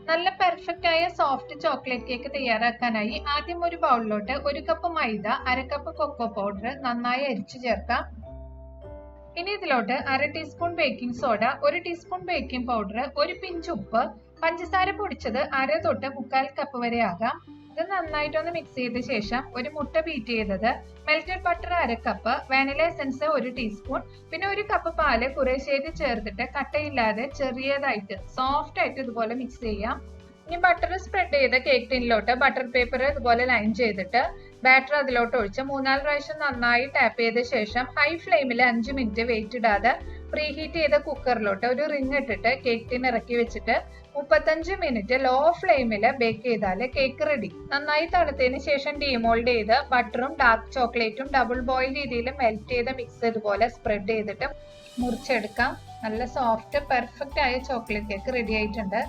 നല്ല പെർഫെക്റ്റ് ആയ soft chocolate cake തയ്യാറാക്കാനായി ആദ്യം ഒരു ബൗളിലോട്ട് 1 കപ്പ് മൈദ, 1/2 കപ്പ് കൊക്കോ പൗഡർ നന്നായി അരിച്ചു ചേർക്കാം. ഇനി ഇതിലോട്ട് 1/2 teaspoon baking soda, 1 teaspoon baking powder, 1 pinch ഉപ്പ്, പഞ്ചസാര പൊടിച്ചത് 1/2 തൊട്ട് 1/4 കപ്പ് വരെ ആകാം. ഇത് നന്നായിട്ടൊന്ന് മിക്സ് ചെയ്ത ശേഷം ഒരു മുട്ട ബീറ്റ് ചെയ്തത്, melted butter 1/2 cup, vanilla essence 1 teaspoon, പിന്നെ 1 കപ്പ് പാല് കുറേശ്ശേരി ചേർത്തിട്ട് കട്ടയില്ലാതെ ചെറിയതായിട്ട് സോഫ്റ്റ് ആയിട്ട് ഇതുപോലെ മിക്സ് ചെയ്യാം. ഇനി ബട്ടർ സ്പ്രെഡ് ചെയ്ത കേക്ക് ടിന്നിലോട്ട് ബട്ടർ പേപ്പർ ഇതുപോലെ ലൈൻ ചെയ്തിട്ട് ബാറ്റർ അതിലോട്ട് ഒഴിച്ച് 3-4 പ്രാവശ്യം നന്നായി ടാപ്പ് ചെയ്ത ശേഷം ഹൈ ഫ്ലെയിമിൽ 5 മിനിറ്റ് വെയിറ്റ് ഇടാതെ പ്രീ ഹീറ്റ് ചെയ്ത കുക്കറിലോട്ട് ഒരു റിങ് ഇട്ടിട്ട് കേക്ക് ടിൻ ഇറക്കി വെച്ചിട്ട് 35 മിനിറ്റ് ലോ ഫ്ലെയിമിൽ ബേക്ക് ചെയ്താൽ കേക്ക് റെഡി. നന്നായി തണുത്തതിന് ശേഷം ഡീമോൾഡ് ചെയ്ത് ബട്ടറും ഡാർക്ക് ചോക്ലേറ്റും ഡബിൾ ബോയിൽ രീതിയിൽ മെൽറ്റ് ചെയ്ത മിക്സ് ഇതുപോലെ സ്പ്രെഡ് ചെയ്തിട്ട് മുറിച്ചെടുക്കാം. നല്ല സോഫ്റ്റ് പെർഫെക്റ്റ് ആയ ചോക്ലേറ്റ് കേക്ക് റെഡി ആയിട്ടുണ്ട്.